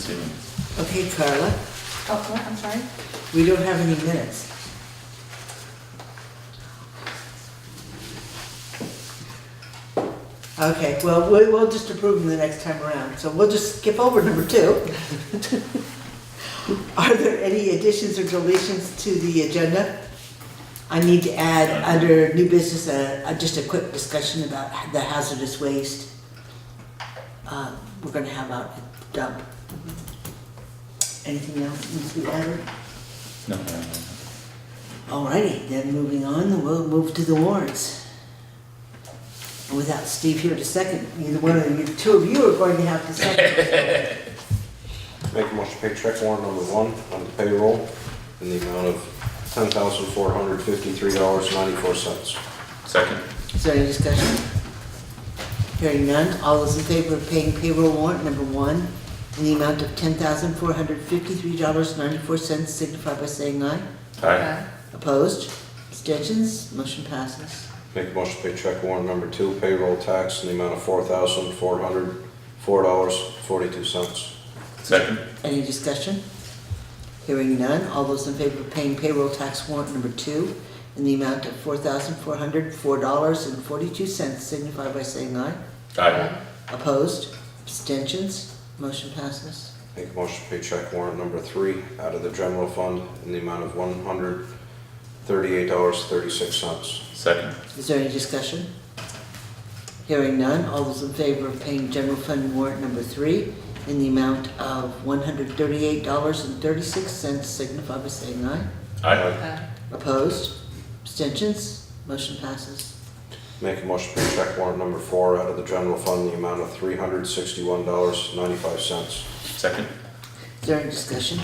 see them. Okay, Carla, Oh, what, I'm sorry? we don't have any minutes. Okay, well, we'll just approve them the next time around, so we'll just skip over number 2. Are there any additions or deletions to the agenda? I need to add under new business, just a quick discussion about the hazardous waste. We're gonna have out at dump. Anything else that needs to be added? No. Alrighty, then moving on, we'll move to the warrants. And without Steve here to second, either one of you, 2 of you are going to have to second. Make a motion to pay check warrant number 1 on the payroll in the amount of $10,453.94. Second. Is there any discussion? Hearing none, all those in favor of paying payroll warrant number 1 in the amount of $10,453.94 signify by saying aye. Aye. Opposed? Abstentions? Motion passes. Make a motion to pay check warrant number 2 payroll tax in the amount of $4,404.42. Second. Any discussion? Hearing none, all those in favor of paying payroll tax warrant number 2 in the amount of $4,404.42 signify by saying aye. Aye. Opposed? Abstentions? Motion passes. Make a motion to pay check warrant number 3 out of the general fund in the amount of $138.36. Second. Is there any discussion? Hearing none, all those in favor of paying general fund warrant number 3 in the amount of $138.36 signify by saying aye. Aye. Opposed? Abstentions? Motion passes. Make a motion to pay check warrant number 4 out of the general fund in the amount of $361.95. Second. Is there any discussion?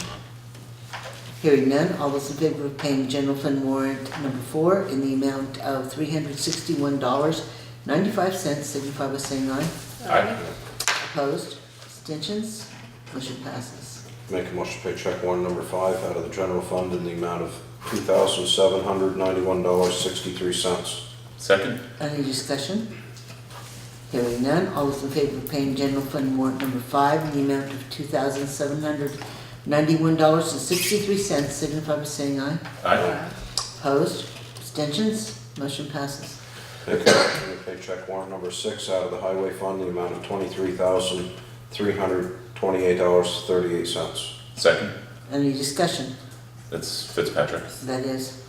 Hearing none, all those in favor of paying general fund warrant number 4 in the amount of $361.95 signify by saying aye. Aye. Opposed? Abstentions? Motion passes. Make a motion to pay check warrant number 5 out of the general fund in the amount of $2,791.63. Second. Any discussion? Hearing none, all those in favor of paying general fund warrant number 5 in the amount of $2,791.63 signify by saying aye. Aye. Opposed? Abstentions? Motion passes. Make a motion to pay check warrant number 6 out of the highway fund in the amount of $23,328.38. Second. Any discussion? That's Fitzpatrick. That is,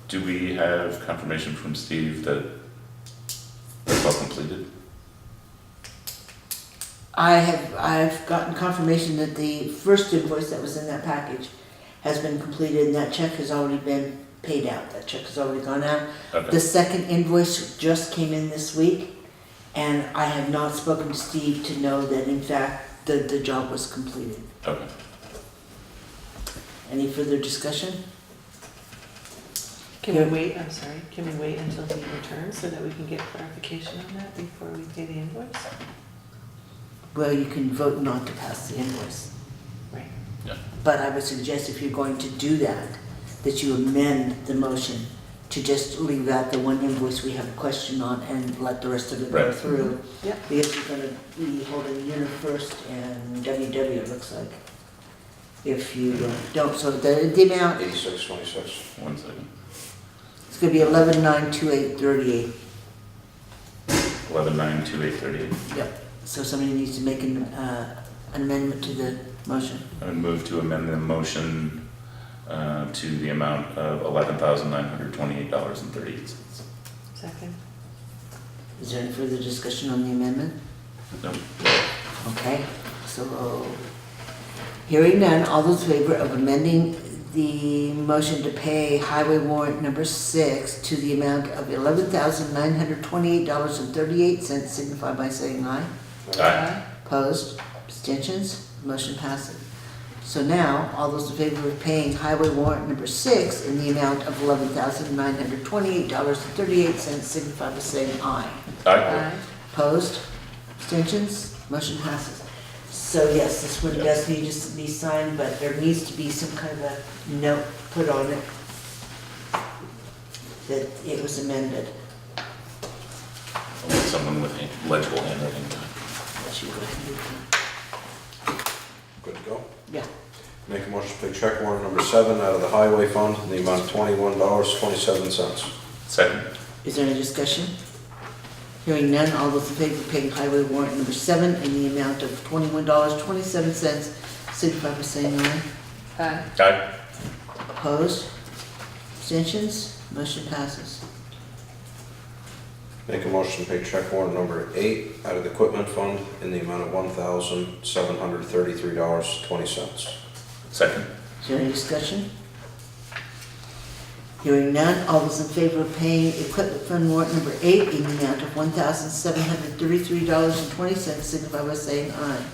Do we have confirmation from Steve that that's all completed? I've gotten confirmation that the first invoice that was in that package has been completed and that check has already been paid out. That check has already gone out. Okay. The second invoice just came in this week and I have not spoken to Steve to know that in fact the job was completed. Okay. Any further discussion? Can we wait, I'm sorry, can we wait until he returns so that we can get clarification on that before we pay the invoice? Well, you can vote not to pass the invoice. Right. Yeah. But I would suggest if you're going to do that, that you amend the motion to just leave out the one invoice we have a question on and let the rest of it go Right. through. Yep. Because you're gonna be holding UniFirst and WW, it looks like. If you don't, so the amount, 8626. 1 second. it's gonna be 11,928.38. 11,928.38. Yep. So somebody needs to make an amendment to the motion. I would move to amend the motion to the amount of $11,928.38. Second. Is there any further discussion on the amendment? Nope. Okay, so hearing none, all those in favor of amending the motion to pay highway warrant number 6 to the amount of $11,928.38 signify by saying aye. Aye. Opposed? Abstentions? Motion passes. So now, all those in favor of paying highway warrant number 6 in the amount of $11,928.38 signify by saying aye. Aye. Opposed? Abstentions? Motion passes. So yes, this one does need to be signed, but there needs to be some kind of a note put on it that it was amended. I'll need someone with legible handwriting. That you go ahead and do that. Good to go? Yeah. Make a motion to pay check warrant number 7 out of the highway fund in the amount of $21.27. Second. Is there any discussion? Hearing none, all those in favor of paying highway warrant number 7 in the amount of $21.27, signify by saying aye. Aye. Aye. Opposed? Abstentions? Motion passes. Make a motion to pay check warrant number 8 out of the equipment fund in the amount of $1,733.20. Second. Is there any discussion? Hearing none, all those in favor of paying equipment fund warrant number 8 in the amount of $1,733.20, signify by saying aye.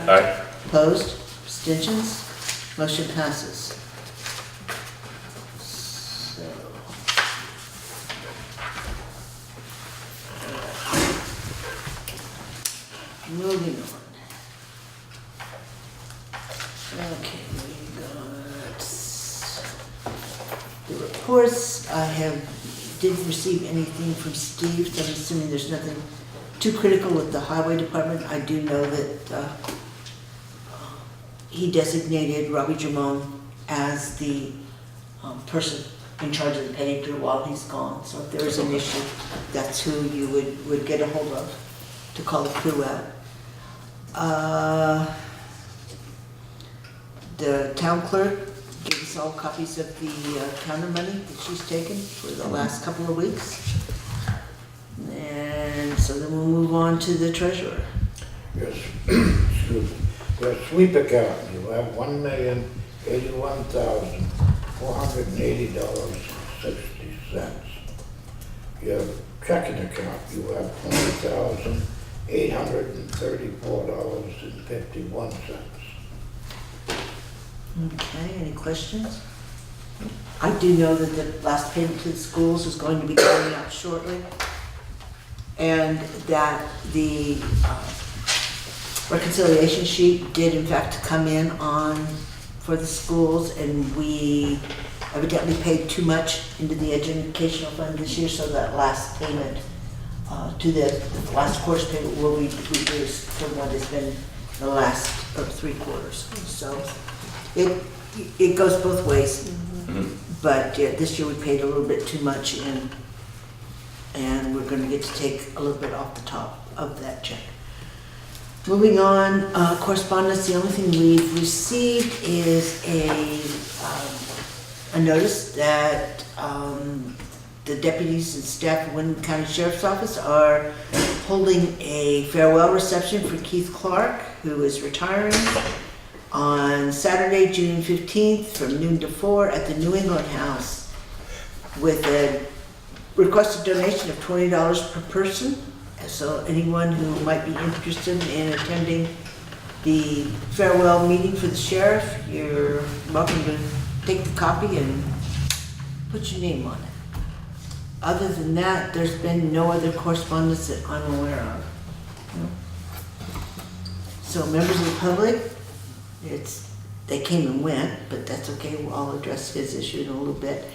Aye. Opposed? Abstentions? Motion passes. So. Moving on. Okay, we got the reports. Didn't receive anything from Steve, so I'm assuming there's nothing too critical with the highway department. I do know that he designated Robbie Jamone as the person in charge of the paving crew while he's gone. So if there is an issue, that's who you would get a hold of to call the crew out. The town clerk gave us all copies of the counter money that she's taken for the last couple of weeks. And so then we'll move on to the treasurer. Yes, excuse me. Your sweep account, you have $1,081,480.60. Your checking account, you have $20,834.51. Okay, any questions? I do know that the last payment to the schools is going to be going out shortly, and that the reconciliation sheet did in fact come in for the schools, and we evidently paid too much into the educational fund this year, so that last payment to the last quarter's payment will be reduced from what has been the last 3 quarters. So it goes both ways, but this year we paid a little bit too much in, and we're going to get to take a little bit off the top of that check. Moving on, correspondence, the only thing we've received is a notice that the deputies and staff of Wyndham County Sheriff's Office are holding a farewell reception for Keith Clark, who is retiring, on Saturday, June 15th from noon to 4 at the New England House, with a requested donation of $20 per person. So anyone who might be interested in attending the farewell meeting for the sheriff, you're welcome to take the copy and put your name on it. Other than that, there's been no other correspondence that I'm aware of. So members of the public, they came and went, but that's okay. I'll address his issue in a little bit.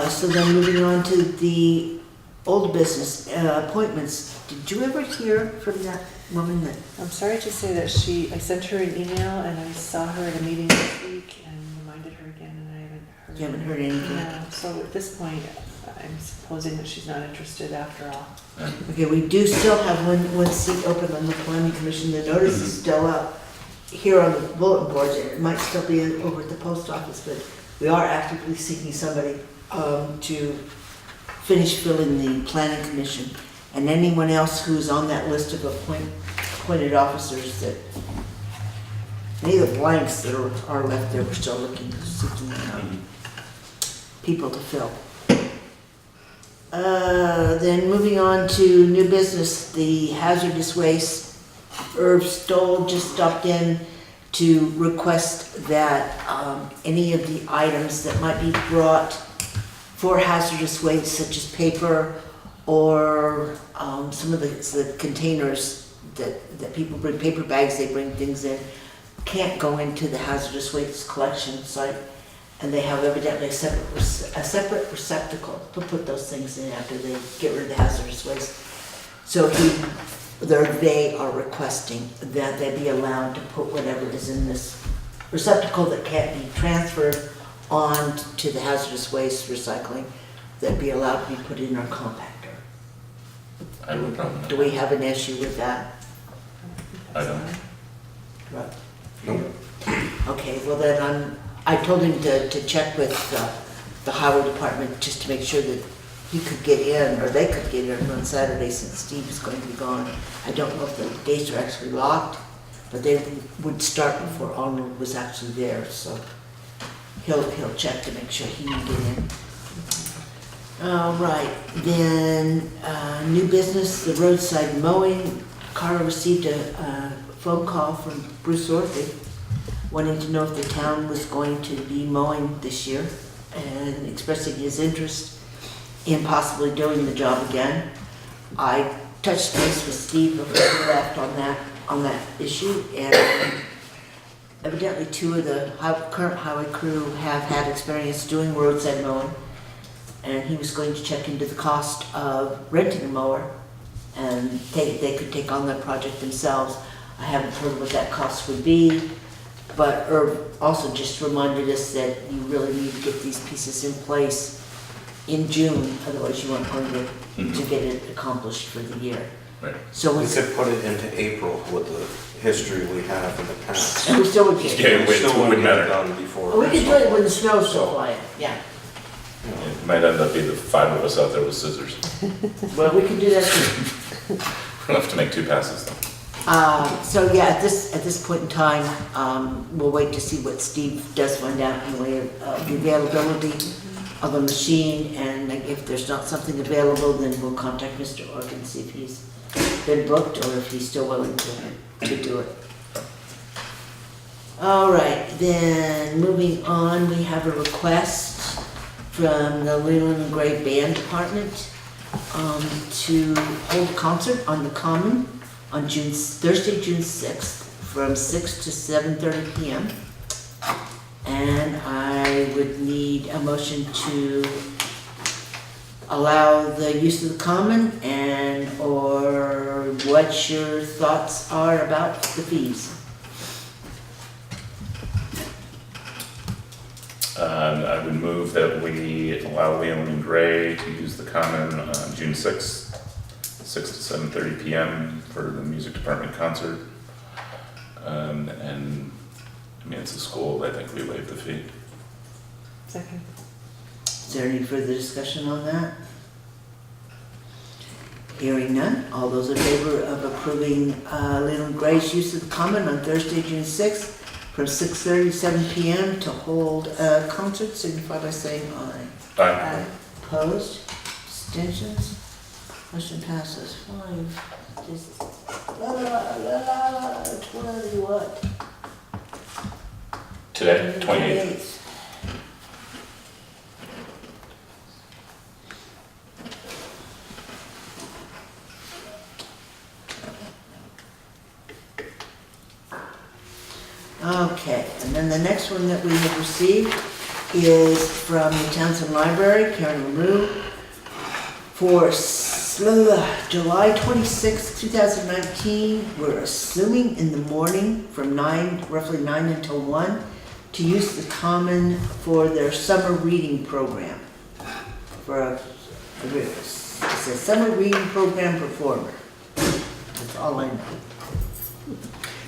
So then moving on to the old business appointments. Did you ever hear from that woman that? I'm sorry to say that I sent her an email and I saw her at a meeting this week and reminded her again, and I haven't heard. You haven't heard anything? No, so at this point, I'm supposing that she's not interested after all. Okay, we do still have one seat open on the planning commission. The notice is still up here on the bulletin boards. It might still be over at the post office, but we are actively seeking somebody to finish filling the planning commission. And anyone else who's on that list of appointed officers, that any of the blanks that are left there, we're still seeking people to fill. Then moving on to new business, the hazardous waste. Irv Stoll just stopped in to request that any of the items that might be brought for hazardous waste, such as paper or some of the containers that people bring, paper bags, they bring things in, can't go into the hazardous waste collection site, and they have evidently a separate receptacle to put those things in after they get rid of the hazardous waste. So he they are requesting that they be allowed to put whatever is in this receptacle that can't be transferred on to the hazardous waste recycling, that be allowed to be put in our compactor. I have no problem. Do we have an issue with that? I don't. Right. Nope. Okay, well then I told him to check with the highway department just to make sure that he could get in, or they could get in on Saturday since Steve is going to be gone. I don't know if the gates are actually locked, but they would start before Arnold was actually there, so he'll check to make sure he can get in. All right, then, new business, the roadside mowing. Carla received a phone call from Bruce Orthy wanting to know if the town was going to be mowing this year and expressing his interest in possibly doing the job again. I touched base with Steve before he left on that issue, and evidently two of the current highway crew have had experience doing roadside mowing, and he was going to check into the cost of renting a mower, and they could take on that project themselves. I haven't heard what that cost would be, but Herb also just reminded us that you really need to get these pieces in place in June, otherwise you aren't going to get it accomplished for the year. Right. So We it's, could put it into April with the history we have in the past. and we still would get Yeah, it. wait, We still it wouldn't wouldn't get it matter. done before. We could do it when the snow's still So- flying, yeah. It might end up being the five of us out there with scissors. Well, we can do that too. We'll have to make two passes though. So yeah, at this point in time, we'll wait to see what Steve does find out in the way of the availability of a machine, and if there's not something available, then we'll contact Mr. Ork and see if he's been booked or if he's still willing to do it. All right, then moving on, we have a request from the Leland and Gray Band Department to hold a concert on the Common on Thursday, June 6th, from 6 to 7:30 p.m. And I would need a motion to allow the use of the Common, and or what your thoughts are about the fees. I would move that we allow Leland and Gray to use the Common on June 6th, 6 to 7:30 p.m. for the music department concert. And, I mean, it's a school, I think we waive the fee. Second. Is there any further discussion on that? Hearing none, all those in favor of approving Leland Gray's use of the Common on Thursday, June 6th, from 6:30 to 7 p.m. to hold a concert, signify by saying aye. Aye. Opposed? Abstentions? Motion passes. 5. Just, 20 what? Today, 28th. Okay, and then the next one that we have received is from the Townshend Library, Karen LaRue, for July 26, 2019. We're assuming in the morning from roughly 9 until 1, to use the Common for their summer reading program. It's a summer reading program performer. That's all I know.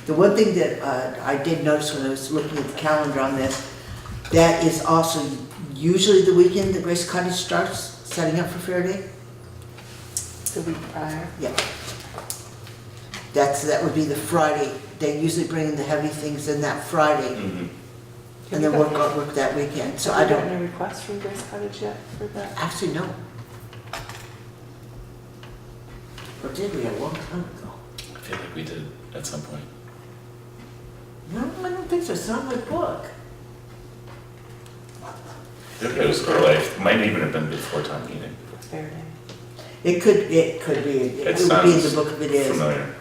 The one thing that I did notice when I was looking at the calendar on this, that is also usually the weekend that Grace Cottage starts setting up for Fair Day. The week prior. Yeah. That would be the Friday. They usually bring in the heavy things in that Friday, Mhm. and then work that weekend. So I Have you don't, gotten a request from Grace Cottage yet for that? actually, no. Or did we a long time ago? I feel like we did at some point. No, I don't think so. It's not in my book. It was early, it might even have been before town meeting. Fair Day. It could be, it would be in the book if it is. Familiar.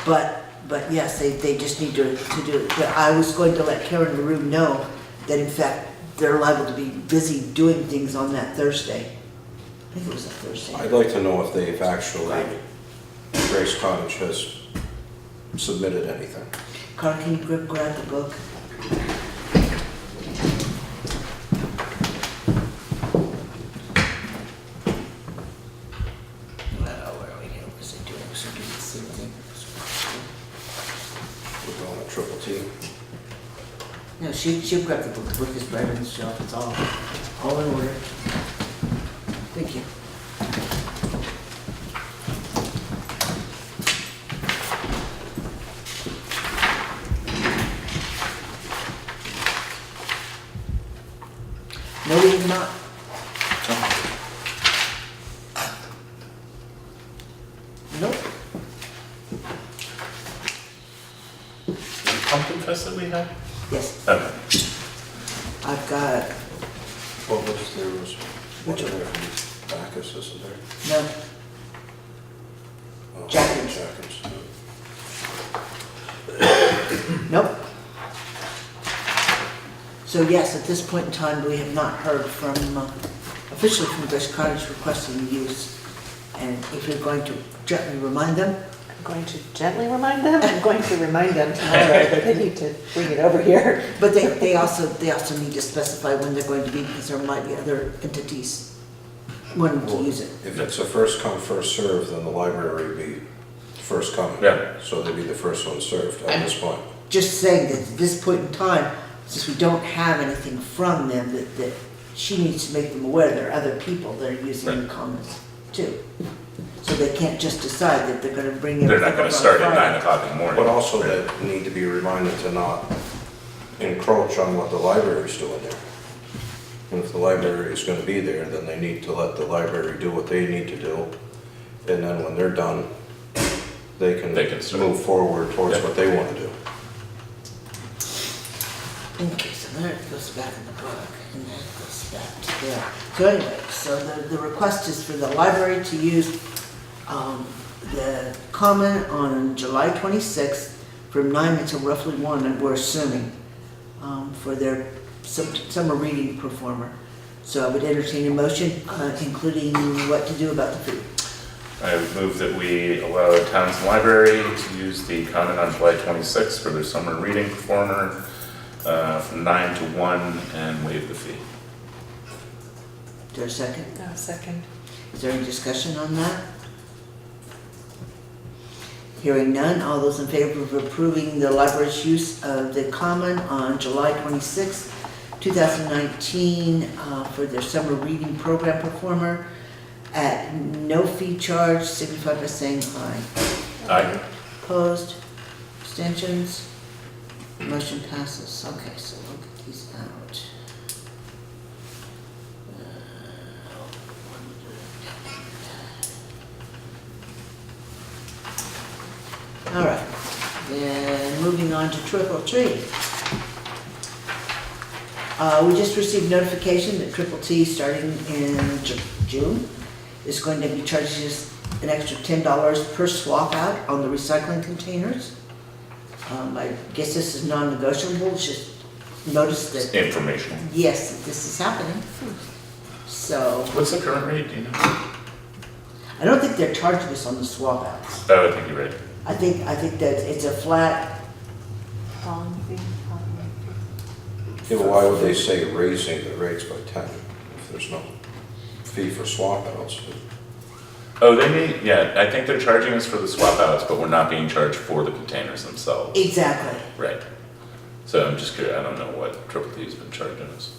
But yes, they just need to do it. But I was going to let Karen LaRue know that in fact, they're liable to be busy doing things on that Thursday. I think it was a Thursday. I'd like to know if they've actually Grace Cottage has submitted anything. Carl, can you grab the book? Well, where are we here? What was I doing? So do the same thing. We're going to Triple T. No, she'll grab the book. The book is right on the shelf. It's all in order. Thank you. No, we did not. Nope. Pumpkin Fest that we had? Yes, Okay. I've got, What was there was, Which wasn't there from Bacchus, isn't there? no, Oh, Jackins. Jackins. nope. So yes, at this point in time, we have not heard from, officially from Grace Cottage requesting use. And if you're going to gently remind them, I'm going to gently remind them, I'm going to remind them tomorrow that they need to bring it over here. but they also need to specify when they're going to be, because there might be other entities wanting to use it. If it's a first come, first served, then the library would be first coming. Yeah. So they'd be the first one served at this point. Just saying that at this point in time, since we don't have anything from them, that she needs to make them aware there are other people that are using the Right. commons too. So they can't just decide that they're gonna bring They're everything not up gonna on start at Friday. 9 o'clock in the morning. But also they need to be reminded to not encroach on what the library's doing there. And if the library is gonna be there, then they need to let the library do what they need to do. And then when they're done, they can start. move forward towards Yeah. what they wanna do. Okay, so there it goes back in the book, and that goes back to there. So anyway, so the request is for the library to use, the common on July 26th from 9 until roughly 1, and we're assuming, for their summer reading performer. So I would entertain a motion, including what to do about the food. I would move that we allow Townshend Library to use the common on July 26th for their summer reading performer from 9 to 1 and waive the fee. Is there a second? No, second. Is there any discussion on that? Hearing none, all those in favor of approving the library's use of the common on July 26, 2019 for their summer reading program performer at no fee charge, signify by saying aye. Aye. Opposed? Abstentions? Motion passes. Okay, so we'll get these out. All right, then moving on to trick or treat. We just received notification that Triple T, starting in June, is going to be charging us an extra $10 per swap out on the recycling containers. I guess this is non-negotiable, it's just notice It's that, informational. yes, that this is happening. So, What's the current rate, do you know? I don't think they're charging us on the swap outs. Oh, I think you're right. I think that it's a flat, Hauling fee, hauling fee. Yeah, but why would they say raising the rates by 10 if there's no fee for swap outs? Oh, they may, yeah, I think they're charging us for the swap outs, but we're not being charged for the containers themselves. exactly. Right. So I'm just curious, I don't know what Triple T's been charging us.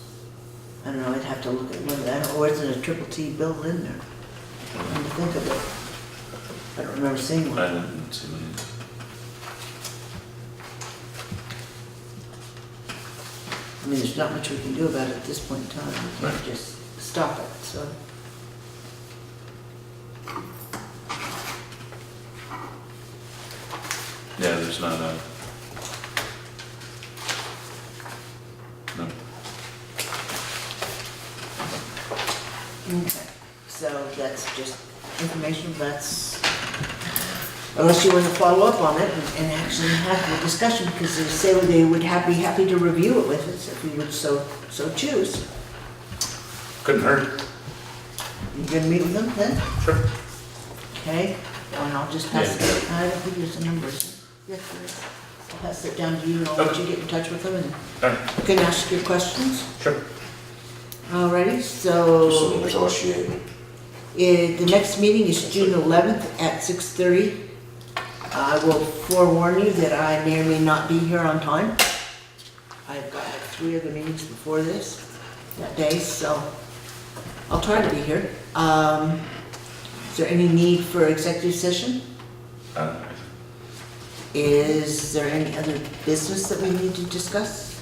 I don't know, I'd have to look at one of that, or isn't a Triple T bill in there? Come to think of it. I don't remember seeing one. I didn't see any. I mean, there's not much we can do about it at this point in time. We can't Right. just stop it, so. Yeah, there's not a. No. Okay, so that's just information, that's, unless you want to follow up on it and actually have the discussion, because they say they would be happy to review it with us if we would so choose. Couldn't hurt. You gonna meet with them then? Sure. Okay, And I'll just pass it, I don't think there's a number. Yes, there is. I'll pass it down to you and I'll let you get in touch with them and Alright, you can ask your questions. sure. Alrighty, Just so negotiating. the next meeting is June 11th at 6:30. I will forewarn you that I may or may not be here on time. I've got like 3 other meetings before this, that day, so I'll try to be here. Is there any need for executive session? Uh, Is there any other business that we need to discuss?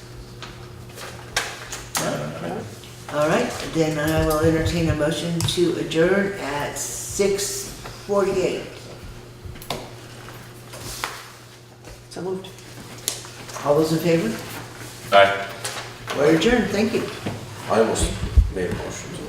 All right, then I will entertain a motion to adjourn at 6:48. So moved. All those in favor? Aye. We're adjourned, thank you. I almost made a motion to